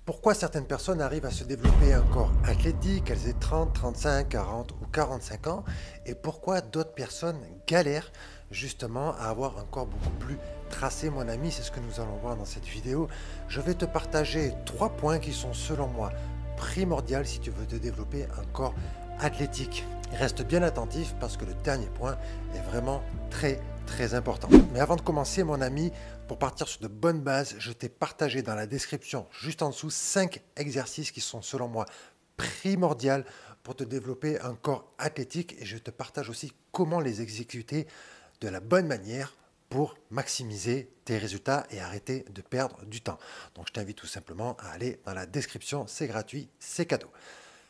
Pourquoi certaines personnes arrivent à se développer un corps athlétique, qu'elles aient 30, 35, 40 ou 45 ans, et pourquoi d'autres personnes galèrent justement à avoir un corps beaucoup plus tracé, mon ami? C'est ce que nous allons voir dans cette vidéo. Je vais te partager 3 points qui sont selon moi primordiaux si tu veux te développer un corps athlétique. Reste bien attentif parce que le dernier point est vraiment très important. Mais avant de commencer, mon ami, pour partir sur de bonnes bases, je t'ai partagé dans la description, juste en dessous, 5 exercices qui sont selon moi primordiaux pour te développer un corps athlétique, et je te partage aussi comment les exécuter de la bonne manière pour maximiser tes résultats et arrêter de perdre du temps. Donc je t'invite tout simplement à aller dans la description, c'est gratuit, c'est cadeau.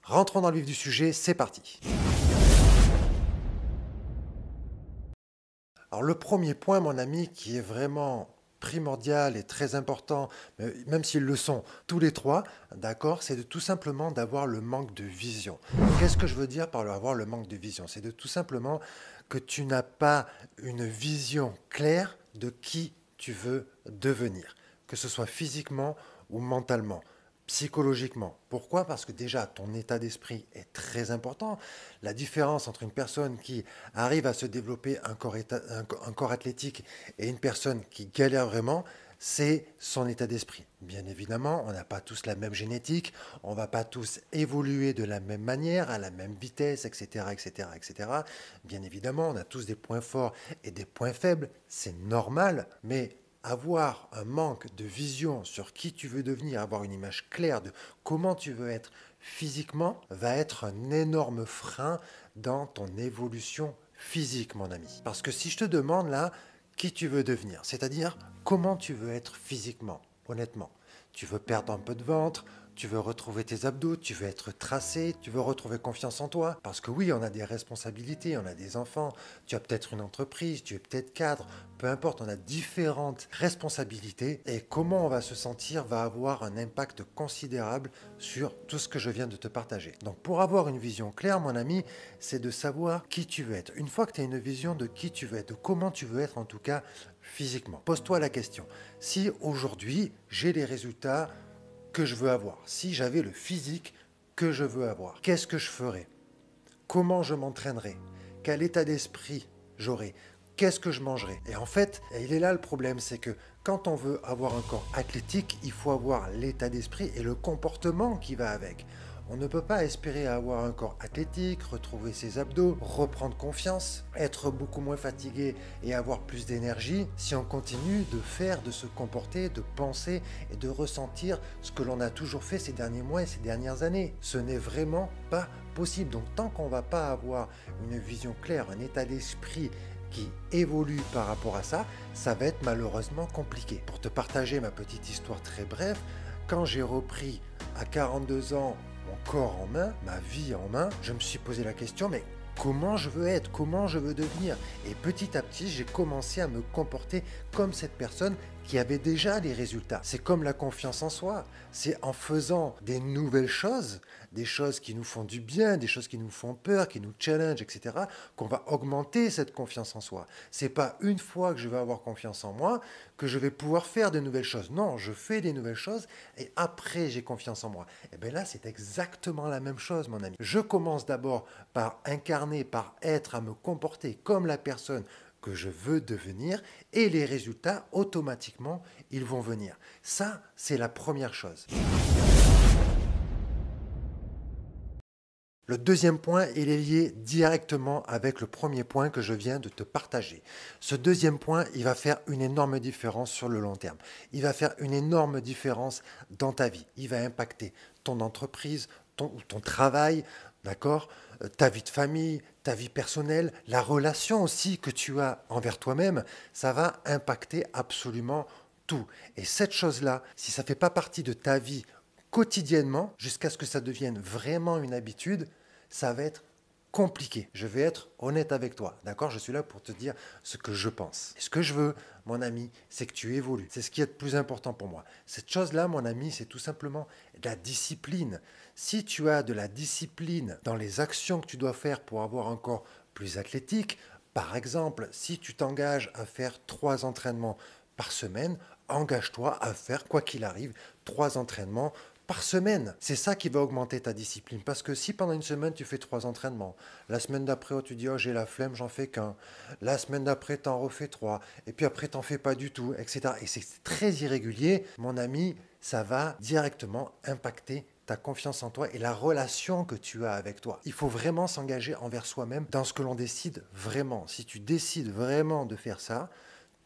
Rentrons dans le vif du sujet, c'est parti. Alors le premier point, mon ami, qui est vraiment primordial et très important, même s'ils le sont tous les trois, d'accord, c'est de tout simplement d'avoir le manque de vision. Qu'est-ce que je veux dire par avoir le manque de vision? C'est de tout simplement que tu n'as pas une vision claire de qui tu veux devenir, que ce soit physiquement ou mentalement, psychologiquement. Pourquoi? Parce que déjà, ton état d'esprit est très important. La différence entre une personne qui arrive à se développer un corps athlétique et une personne qui galère vraiment, c'est son état d'esprit. Bien évidemment, on n'a pas tous la même génétique, on ne va pas tous évoluer de la même manière, à la même vitesse, etc., etc., etc. Bien évidemment, on a tous des points forts et des points faibles, c'est normal, mais avoir un manque de vision sur qui tu veux devenir, avoir une image claire de comment tu veux être physiquement, va être un énorme frein dans ton évolution physique, mon ami. Parce que si je te demande là, qui tu veux devenir, c'est-à-dire comment tu veux être physiquement, honnêtement, tu veux perdre un peu de ventre, tu veux retrouver tes abdos, tu veux être tracé, tu veux retrouver confiance en toi. Parce que oui, on a des responsabilités, on a des enfants, tu as peut-être une entreprise, tu es peut-être cadre, peu importe, on a différentes responsabilités. Et comment on va se sentir va avoir un impact considérable sur tout ce que je viens de te partager. Donc pour avoir une vision claire, mon ami, c'est de savoir qui tu veux être. Une fois que tu as une vision de qui tu veux être, de comment tu veux être en tout cas physiquement, pose-toi la question. Si aujourd'hui j'ai les résultats que je veux avoir, si j'avais le physique que je veux avoir, qu'est-ce que je ferais? Comment je m'entraînerais? Quel état d'esprit j'aurais? Qu'est-ce que je mangerais? Et en fait, il est là le problème, c'est que quand on veut avoir un corps athlétique, il faut avoir l'état d'esprit et le comportement qui va avec. On ne peut pas espérer avoir un corps athlétique, retrouver ses abdos, reprendre confiance, être beaucoup moins fatigué et avoir plus d'énergie si on continue de faire, de se comporter, de penser et de ressentir ce que l'on a toujours fait ces derniers mois et ces dernières années. Ce n'est vraiment pas possible. Donc tant qu'on ne va pas avoir une vision claire, un état d'esprit qui évolue par rapport à ça, ça va être malheureusement compliqué. Pour te partager ma petite histoire très brève, quand j'ai repris à 42 ans mon corps en main, ma vie en main, je me suis posé la question, mais comment je veux être, comment je veux devenir? Et petit à petit, j'ai commencé à me comporter comme cette personne qui avait déjà des résultats. C'est comme la confiance en soi. C'est en faisant des nouvelles choses, des choses qui nous font du bien, des choses qui nous font peur, qui nous challenge, etc., qu'on va augmenter cette confiance en soi. C'est pas une fois que je vais avoir confiance en moi que je vais pouvoir faire de nouvelles choses. Non, je fais des nouvelles choses et après j'ai confiance en moi. Et bien là, c'est exactement la même chose, mon ami. Je commence d'abord par incarner, par être, à me comporter comme la personne que je veux devenir, et les résultats, automatiquement, ils vont venir. Ça, c'est la première chose. Le deuxième point, il est lié directement avec le premier point que je viens de te partager. Ce deuxième point, il va faire une énorme différence sur le long terme. Il va faire une énorme différence dans ta vie. Il va impacter ton entreprise, ton travail, d'accord, ta vie de famille, ta vie personnelle, la relation aussi que tu as envers toi-même. Ça va impacter absolument tout. Et cette chose-là, si ça ne fait pas partie de ta vie quotidiennement, jusqu'à ce que ça devienne vraiment une habitude, ça va être compliqué. Je vais être honnête avec toi, d'accord? Je suis là pour te dire ce que je pense. Et ce que je veux, mon ami, c'est que tu évolues. C'est ce qui est le plus important pour moi. Cette chose-là, mon ami, c'est tout simplement de la discipline. Si tu as de la discipline dans les actions que tu dois faire pour avoir un corps plus athlétique, par exemple, si tu t'engages à faire 3 entraînements par semaine, engage-toi à faire, quoi qu'il arrive, 3 entraînements par semaine. C'est ça qui va augmenter ta discipline. Parce que si pendant une semaine, tu fais 3 entraînements, la semaine d'après, oh, tu dis, oh, j'ai la flemme, j'en fais qu'un. La semaine d'après, tu en refais 3. Et puis après, tu n'en fais pas du tout, etc. Et c'est très irrégulier, mon ami, ça va directement impacter ta confiance en toi et la relation que tu as avec toi. Il faut vraiment s'engager envers soi-même dans ce que l'on décide vraiment. Si tu décides vraiment de faire ça,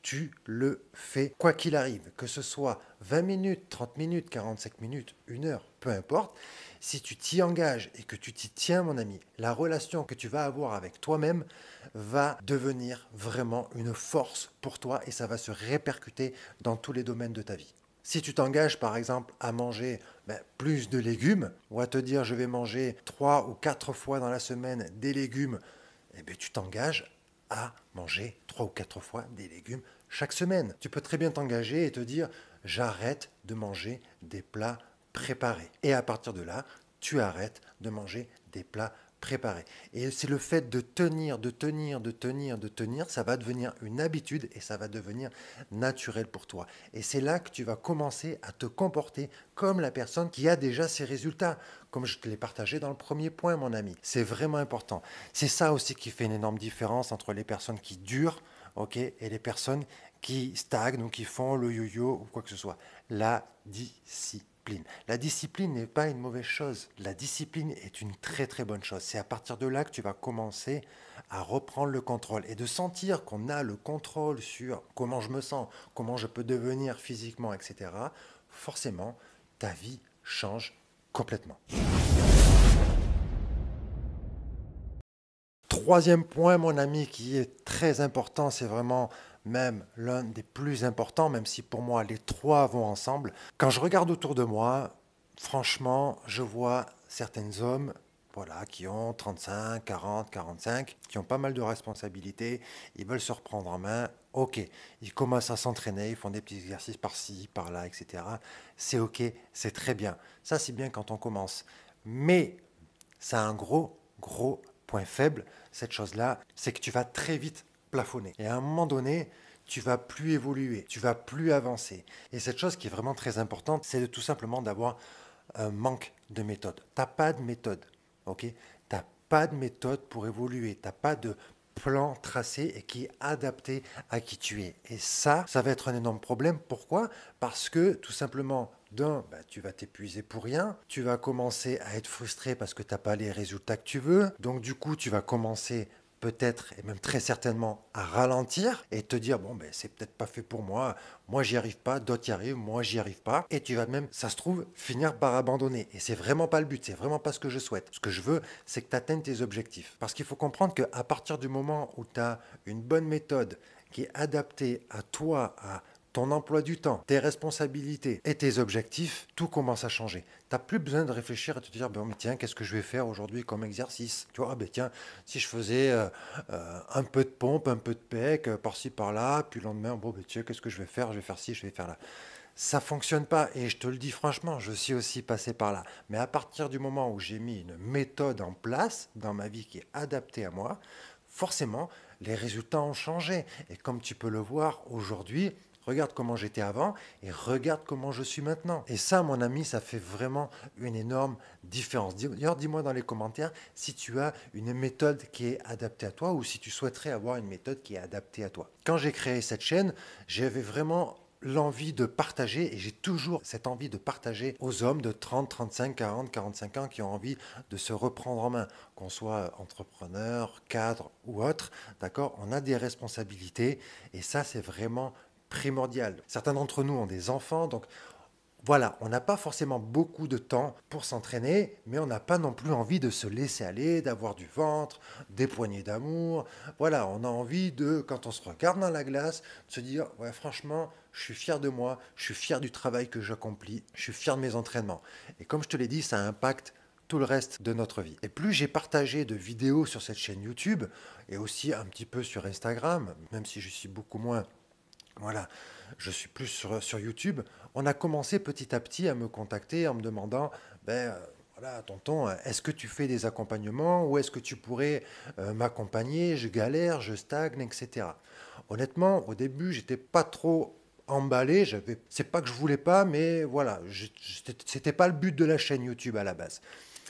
tu le fais quoi qu'il arrive, que ce soit 20 minutes, 30 minutes, 45 minutes, 1 heure, peu importe. Si tu t'y engages et que tu t'y tiens, mon ami, la relation que tu vas avoir avec toi-même va devenir vraiment une force pour toi et ça va se répercuter dans tous les domaines de ta vie. Si tu t'engages par exemple à manger plus de légumes, ou à te dire je vais manger 3 ou 4 fois dans la semaine des légumes, eh bien, tu t'engages à manger 3 ou 4 fois des légumes chaque semaine. Tu peux très bien t'engager et te dire j'arrête de manger des plats préparés. Et à partir de là, tu arrêtes de manger des plats préparés. Et c'est le fait de tenir, ça va devenir une habitude et ça va devenir naturel pour toi. Et c'est là que tu vas commencer à te comporter comme la personne qui a déjà ses résultats, comme je te l'ai partagé dans le premier point, mon ami. C'est vraiment important. C'est ça aussi qui fait une énorme différence entre les personnes qui durent, ok, et les personnes qui stagnent ou qui font le yo-yo ou quoi que ce soit. La discipline. La discipline n'est pas une mauvaise chose. La discipline est une très très bonne chose. C'est à partir de là que tu vas commencer à reprendre le contrôle et de sentir qu'on a le contrôle sur comment je me sens, comment je peux devenir physiquement, etc. Forcément, ta vie change complètement. Troisième point, mon ami, qui est très important, c'est vraiment même l'un des plus importants, même si pour moi les trois vont ensemble. Quand je regarde autour de moi, franchement, je vois certains hommes voilà, qui ont 35, 40, 45, qui ont pas mal de responsabilités, ils veulent se reprendre en main. Ok, ils commencent à s'entraîner, ils font des petits exercices par-ci, par-là, etc. C'est ok, c'est très bien. Ça, c'est bien quand on commence. Mais ça a un gros point faible, cette chose-là, c'est que tu vas très vite plafonner. Et à un moment donné, tu vas plus évoluer, tu vas plus avancer. Et cette chose qui est vraiment très importante, c'est tout simplement d'avoir un manque de méthode. Tu n'as pas de méthode, ok? Tu n'as pas de méthode pour évoluer, tu n'as pas de plan tracé et qui est adapté à qui tu es. Et ça va être un énorme problème. Pourquoi? Parce que tout simplement, tu vas t'épuiser pour rien, tu vas commencer à être frustré parce que tu n'as pas les résultats que tu veux, donc du coup tu vas commencer peut-être et même très certainement à ralentir et te dire bon c'est peut-être pas fait pour moi j'y arrive pas, d'autres y arrivent, moi j'y arrive pas et tu vas même, ça se trouve, finir par abandonner et c'est vraiment pas le but, c'est vraiment pas ce que je souhaite. Ce que je veux, c'est que tu atteignes tes objectifs parce qu'il faut comprendre qu'à partir du moment où tu as une bonne méthode qui est adaptée à toi, à ton emploi du temps, tes responsabilités et tes objectifs, tout commence à changer. Tu n'as plus besoin de réfléchir et de te dire, mais tiens, qu'est-ce que je vais faire aujourd'hui comme exercice? Tu vois, tiens, si je faisais un peu de pompe, un peu de pec, par-ci, par-là, puis le lendemain, tiens, qu'est-ce que je vais faire? Je vais faire ci, je vais faire là. Ça fonctionne pas et je te le dis franchement, je suis aussi passé par là. Mais à partir du moment où j'ai mis une méthode en place dans ma vie qui est adaptée à moi, forcément, les résultats ont changé. Et comme tu peux le voir aujourd'hui, regarde comment j'étais avant et regarde comment je suis maintenant. Et ça, mon ami, ça fait vraiment une énorme différence. D'ailleurs, dis-moi dans les commentaires si tu as une méthode qui est adaptée à toi ou si tu souhaiterais avoir une méthode qui est adaptée à toi. Quand j'ai créé cette chaîne, j'avais vraiment l'envie de partager et j'ai toujours cette envie de partager aux hommes de 30, 35, 40, 45 ans qui ont envie de se reprendre en main, qu'on soit entrepreneur, cadre ou autre, d'accord? On a des responsabilités et ça, c'est vraiment primordial. Certains d'entre nous ont des enfants, donc voilà, on n'a pas forcément beaucoup de temps pour s'entraîner, mais on n'a pas non plus envie de se laisser aller, d'avoir du ventre, des poignées d'amour. Voilà, on a envie de, quand on se regarde dans la glace, de se dire, ouais, franchement, je suis fier de moi, je suis fier du travail que j'accomplis, je suis fier de mes entraînements. Et comme je te l'ai dit, ça impacte tout le reste de notre vie. Et plus j'ai partagé de vidéos sur cette chaîne YouTube, et aussi un petit peu sur Instagram, même si je suis beaucoup moins. Voilà, je suis plus sur YouTube. On a commencé petit à petit à me contacter en me demandant, voilà, tonton, est-ce que tu fais des accompagnements ou est-ce que tu pourrais m'accompagner? Je galère, je stagne, etc. Honnêtement, au début, j'étais pas trop emballé. C'est pas que je voulais pas, mais voilà, c'était pas le but de la chaîne YouTube à la base.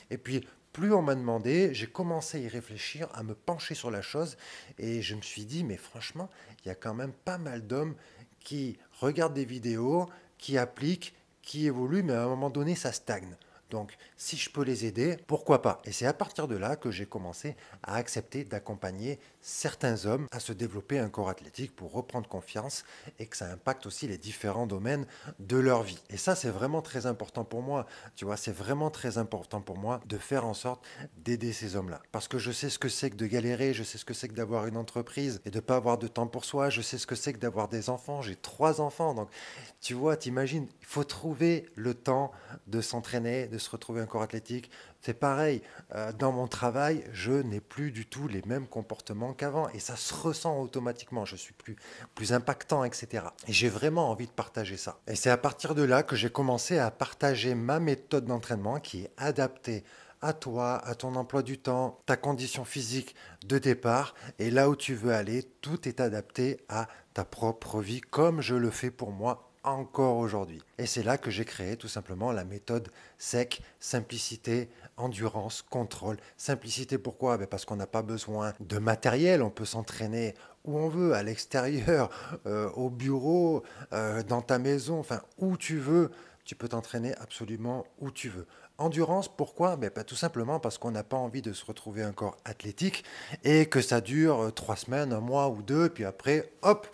Et puis, plus on m'a demandé, j'ai commencé à y réfléchir, à me pencher sur la chose, et je me suis dit, mais franchement, il y a quand même pas mal d'hommes qui regardent des vidéos, qui appliquent, qui évoluent, mais à un moment donné, ça stagne. Donc, si je peux les aider, pourquoi pas? Et c'est à partir de là que j'ai commencé à accepter d'accompagner certains hommes à se développer un corps athlétique pour reprendre confiance et que ça impacte aussi les différents domaines de leur vie. Et ça, c'est vraiment très important pour moi. Tu vois, c'est vraiment très important pour moi de faire en sorte d'aider ces hommes-là. Parce que je sais ce que c'est que de galérer, je sais ce que c'est que d'avoir une entreprise et de ne pas avoir de temps pour soi, je sais ce que c'est que d'avoir des enfants. J'ai 3 enfants, donc tu vois, t'imagines, il faut trouver le temps de s'entraîner, de se retrouver un corps athlétique. C'est pareil, dans mon travail, je n'ai plus du tout les mêmes comportements qu'avant et ça se ressent automatiquement. Je suis plus impactant, etc. Et j'ai vraiment envie de partager ça. Et c'est à partir de là que j'ai commencé à partager ma méthode d'entraînement qui est adaptée à toi, à ton emploi du temps, ta condition physique de départ et là où tu veux aller, tout est adapté à ta propre vie comme je le fais pour moi encore aujourd'hui. Et c'est là que j'ai créé tout simplement la méthode SEC, simplicité, endurance, contrôle. Simplicité pourquoi? Parce qu'on n'a pas besoin de matériel, on peut s'entraîner où on veut, à l'extérieur, au bureau, dans ta maison, enfin où tu veux. Tu peux t'entraîner absolument où tu veux. Endurance, pourquoi? Tout simplement parce qu'on n'a pas envie de se retrouver un corps athlétique et que ça dure 3 semaines, un mois ou deux, puis après, hop,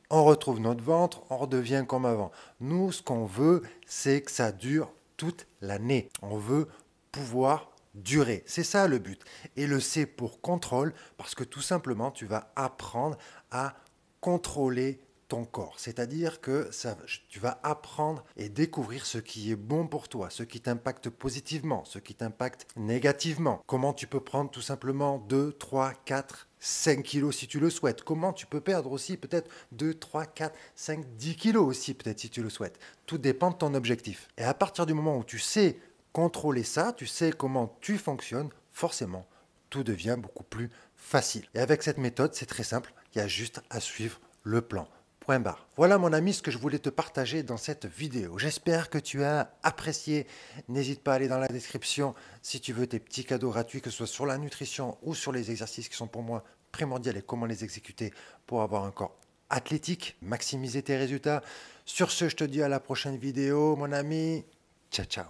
on retrouve notre ventre, on redevient comme avant. Nous, ce qu'on veut, c'est que ça dure toute l'année. On veut pouvoir durer. C'est ça le but. Et le C pour contrôle, parce que tout simplement, tu vas apprendre à contrôler ton corps. C'est-à-dire que tu vas apprendre et découvrir ce qui est bon pour toi, ce qui t'impacte positivement, ce qui t'impacte négativement. Comment tu peux prendre tout simplement 2, 3, 4, 5 kilos si tu le souhaites. Comment tu peux perdre aussi peut-être 2, 3, 4, 5, 10 kilos aussi peut-être si tu le souhaites. Tout dépend de ton objectif. Et à partir du moment où tu sais contrôler ça, tu sais comment tu fonctionnes, forcément, tout devient beaucoup plus facile. Et avec cette méthode, c'est très simple, il y a juste à suivre le plan. Point barre. Voilà mon ami ce que je voulais te partager dans cette vidéo. J'espère que tu as apprécié. N'hésite pas à aller dans la description si tu veux tes petits cadeaux gratuits, que ce soit sur la nutrition ou sur les exercices qui sont pour moi primordiaux et comment les exécuter pour avoir un corps athlétique, maximiser tes résultats. Sur ce, je te dis à la prochaine vidéo, mon ami. Ciao, ciao.